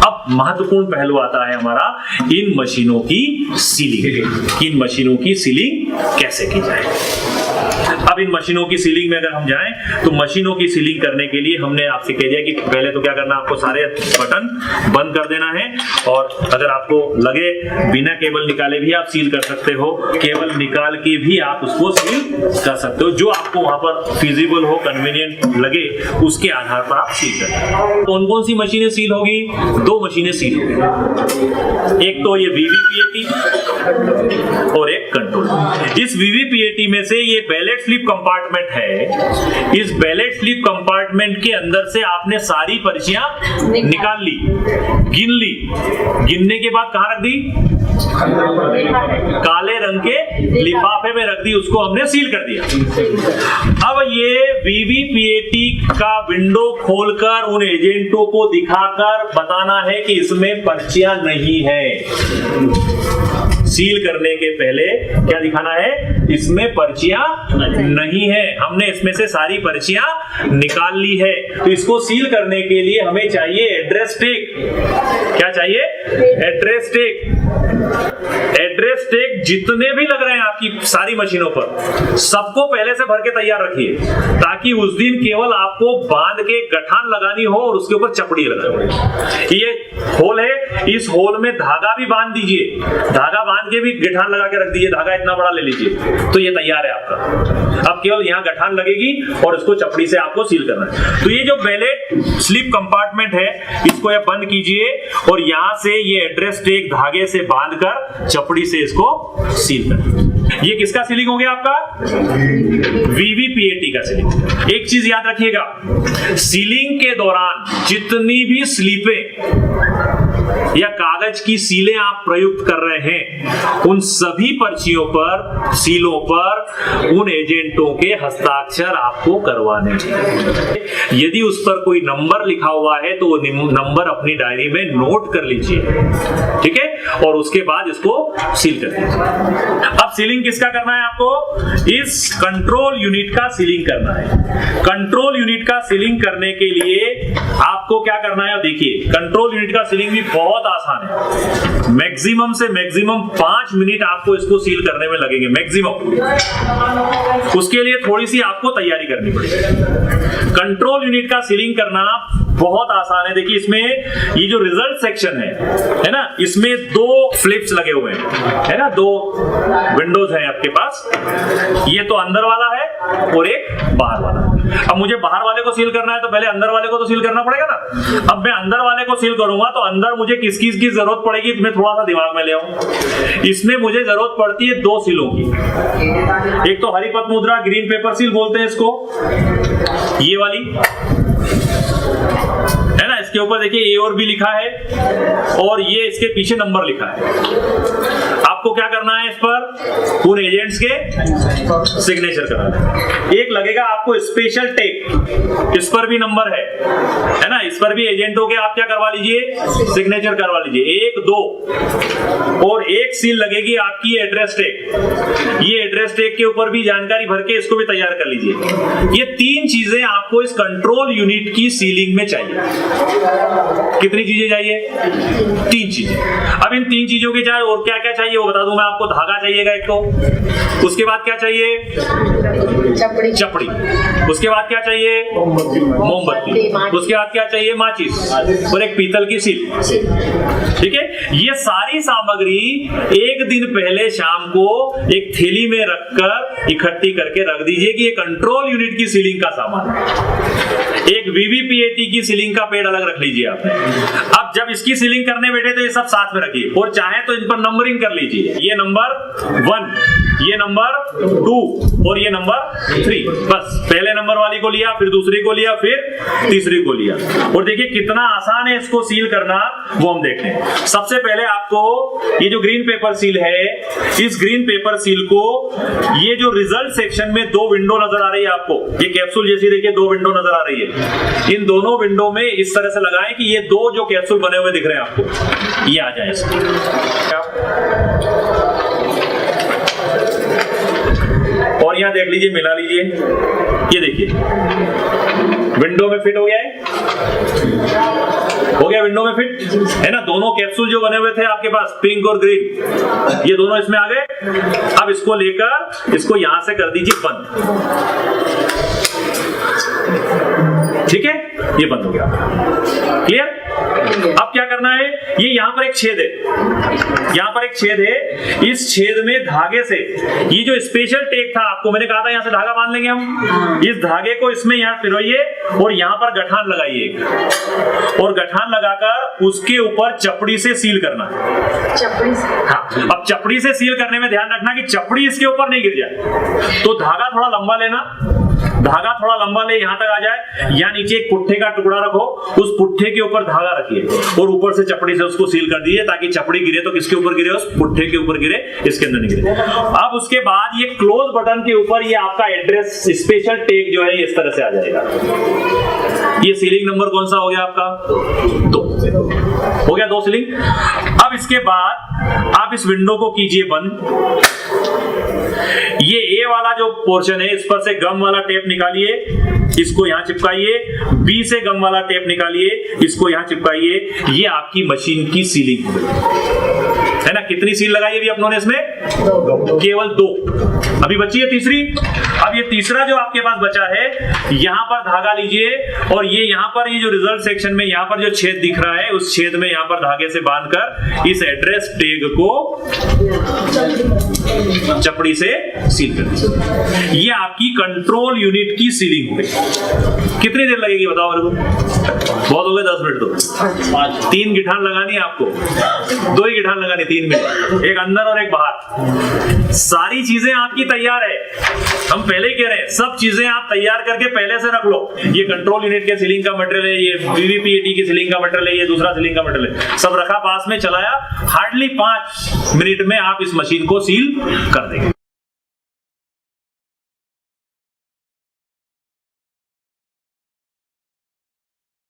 अब महत्वपूर्ण पहलू आता है हमारा इन मशीनों की सीलिंग। इन मशीनों की सीलिंग कैसे की जाए। अब इन मशीनों की सीलिंग में अगर हम जाएं तो मशीनों की सीलिंग करने के लिए हमने आपसे कह दिया कि पहले तो क्या करना, आपको सारे बटन बंद कर देना है, और अगर आपको लगे बिना केबल निकाले भी आप सील कर सकते हो, केबल निकाल के भी आप उसको सील कर सकते हो, जो आपको वहां पर फिजिबल हो, कन्वीनियंट लगे, उसके आधार पर आप सील करें। कौन कौन सी मशीनें सील होगी? 2 मशीनें सील होगी, एक तो ये VVPAT और एक कंट्रोल। इस VVPAT में से ये बैलेट स्लिप कंपार्टमेंट है, इस बैलेट स्लिप कंपार्टमेंट के अंदर से आपने सारी पर्चियां निकाल ली, गिन ली, गिनने के बाद कहां रख दी? काले रंग के लिफाफे में रख दी, उसको हमने सील कर दिया। अब ये VVPAT का विंडो खोलकर उन एजेंटों को दिखाकर बताना है कि इसमें पर्चियां नहीं है। सील करने के पहले क्या दिखाना है? इसमें पर्चियां नहीं है, हमने इसमें से सारी पर्चियां निकाल ली है। तो इसको सील करने के लिए हमें चाहिए एड्रेस टैग। क्या चाहिए? Address tag. एड्रेस टैग जितने भी लग रहे हैं आपकी सारी मशीनों पर, सबको पहले से भर के तैयार रखिए, ताकि उस दिन केवल आपको बांध के गठान लगानी हो और उसके ऊपर चपड़ी लगानी। ये होल है, इस होल में धागा भी बांध दीजिए, धागा बांध के भी गठान लगा के रख दीजिए, धागा इतना बड़ा ले लीजिए, तो ये तैयार है आपका। अब केवल यहाँ गठान लगेगी और इसको चपड़ी से आपको सील करना है। तो ये जो बैलेट स्लिप कंपार्टमेंट है, इसको ये बंद कीजिए और यहां से ये एड्रेस टैग धागे से बांधकर चपड़ी से इसको सील करें। ये किसका सीलिंग हो गया? आपका VVPAT का सीलिंग। एक चीज याद रखिएगा, सीलिंग के दौरान जितनी भी स्लिपें या कागज की सीलें आप प्रयुक्त कर रहे हैं, उन सभी पर्चियों पर, सीलों पर उन एजेंटों के हस्ताक्षर आपको करवाने हैं। यदि उस पर कोई नंबर लिखा हुआ है तो वो नंबर अपनी डायरी में नोट कर लीजिए, ठीक है, और उसके बाद इसको सील कर दीजिए। अब सीलिंग किसका करना है आपको? इस कंट्रोल यूनिट का सीलिंग करना है। कंट्रोल यूनिट का सीलिंग करने के लिए आपको क्या करना है? देखिए, कंट्रोल यूनिट का सीलिंग भी बहुत आसान है। मैक्सिमम से मैक्सिमम 5 मिनट आपको इसको सील करने में लगेंगे, मैक्सिमम। उसके लिए थोड़ी सी आपको तैयारी करनी पड़ेगी। कंट्रोल यूनिट का सीलिंग करना बहुत आसान है। देखिए, इसमें ये जो रिजल्ट सेक्शन है ना, इसमें 2 फ्लिप्स लगे हुए हैं, है ना, 2 विंडोज हैं आपके पास। ये तो अंदर वाला है और एक बाहर वाला। अब मुझे बाहर वाले को सील करना है तो पहले अंदर वाले को तो सील करना पड़ेगा ना। अब मैं अंदर वाले को सील करूंगा तो अंदर मुझे किस चीज की जरूरत पड़ेगी, मैं थोड़ा सा दिमाग में ले आऊं। इसमें मुझे जरूरत पड़ती है 2 सीलों की। एक तो हरिपथ मुद्रा ग्रीन पेपर सील बोलते हैं इसको, ये वाली है ना, इसके ऊपर देखिए A और B लिखा है और ये इसके पीछे नंबर लिखा है। आपको क्या करना है? इस पर उन एजेंट्स के सिग्नेचर कराना है। एक लगेगा आपको स्पेशल टैग, इस पर भी नंबर है ना, इस पर भी एजेंटों के आप क्या करवा लीजिए? सिग्नेचर करवा लीजिए। 1, 2 और एक सील लगेगी आपकी एड्रेस टैग। ये एड्रेस टैग के ऊपर भी जानकारी भर के इसको भी तैयार कर लीजिए। ये 3 चीजें आपको इस कंट्रोल यूनिट की सीलिंग में चाहिए। कितनी चीजें चाहिए? 3 चीजें। अब इन 3 चीजों के चाहे और क्या क्या चाहिए वो बता दूं मैं आपको। धागा चाहिएगा एक तो, उसके बाद क्या चाहिए? चपड़ी। उसके बाद क्या चाहिए? मोमबत्ती। उसके बाद क्या चाहिए? माचिस और एक पीतल की सील, ठीक है। ये सारी सामग्री एक दिन पहले शाम को एक थैली में रखकर इकट्ठी करके रख दीजिए कि ये कंट्रोल यूनिट की सीलिंग का सामान है। एक VVPAT की सीलिंग का पेड़ अलग रख लीजिए आपने। अब जब इसकी सीलिंग करने बैठे तो ये सब साथ में रखिए और चाहे तो इन पर नंबरिंग कर लीजिए। ये नंबर 1, ये नंबर 2 और ये नंबर 3। बस पहले नंबर वाली को लिया, फिर दूसरी को लिया, फिर तीसरी को लिया। और देखिए कितना आसान है इसको सील करना, वो हम देखते हैं। सबसे पहले आपको ये जो ग्रीन पेपर सील है, इस ग्रीन पेपर सील को ये जो रिजल्ट सेक्शन में 2 विंडो नजर आ रही है आपको, ये कैप्सूल जैसी देखिए 2 विंडो नजर आ रही है। इन दोनों विंडो में इस तरह से लगाएं कि ये 2 जो कैप्सूल बने हुए दिख रहे हैं आपको, ये आ जाए इसमें। और यहां देख लीजिए, मिला लीजिए, ये देखिए विंडो में फिट हो गया है, हो गया विंडो में फिट है ना। दोनों कैप्सूल जो बने हुए थे आपके पास, पिंक और ग्रीन, ये दोनों इसमें आ गए। अब इसको लेकर इसको यहां से कर दीजिए बंद, ठीक है, ये बंद हो गया। क्लियर? अब क्या करना है, ये यहां पर एक छेद है, यहां पर एक छेद है, इस छेद में धागे से ये जो स्पेशल टेप था, आपको मैंने कहा था यहां से धागा बांध लेंगे हम, इस धागे को इसमें यहां पिरोइए और यहां पर गठान लगाइए और गठान लगाकर उसके ऊपर चपड़ी से सील करना है। चपड़ी से? हाँ, अब चपड़ी से सील करने में ध्यान रखना कि चपड़ी इसके ऊपर नहीं गिर जाए। तो धागा थोड़ा लंबा लेना, धागा थोड़ा लंबा ले, यहां तक आ जाए, या नीचे एक पुट्ठे का टुकड़ा रखो, उस पुट्ठे के ऊपर धागा रखिए और ऊपर से चपड़ी से उसको सील कर दीजिए, ताकि चपड़ी गिरे तो किसके ऊपर गिरे, उस पुट्ठे के ऊपर गिरे, इसके अंदर नहीं गिरे। अब उसके बाद ये क्लोज बटन के ऊपर ये आपका एड्रेस स्पेशल टैग जो है इस तरह से आ जाएगा। ये सीलिंग नंबर कौन सा हो गया आपका? 2 हो गया, 2 सीलिंग। अब इसके बाद आप इस विंडो को कीजिए बंद। ये ए वाला जो पोर्शन है, इस पर से गम वाला टेप निकालिए, इसको यहां चिपकाइए। बी से गम वाला टेप निकालिए, इसको यहां चिपकाइए। ये आपकी मशीन की सीलिंग है ना। कितनी सील लगाई अभी अपनों ने इसमें? 2। केवल 2। अभी बची है तीसरी। अब ये तीसरा जो आपके पास बचा है, यहां पर धागा लीजिए और ये यहां पर ये जो रिजल्ट सेक्शन में यहां पर जो छेद दिख रहा है, उस छेद में यहां पर धागे से बांधकर इस एड्रेस टैग को चपड़ी से सील कर दीजिए। ये आपकी कंट्रोल यूनिट की सीलिंग हो गई। कितनी देर लगेगी बताओ मेरे को? बहुत हो गए 10 मिनट। तो 3 गिठान लगानी है आपको, 2 ही गिठान लगानी, 3 मिनट, एक अंदर और एक बाहर। सारी चीजें आपकी तैयार है, हम पहले ही कह रहे हैं, सब चीजें आप तैयार करके पहले से रख लो। ये कंट्रोल यूनिट के सीलिंग का मटेरियल है, ये वीवीपीएटी की सीलिंग का मटेरियल है, ये दूसरा सीलिंग का मटेरियल है, सब रखा पास में, चलाया, हार्डली 5 मिनट में आप इस मशीन को सील कर देंगे।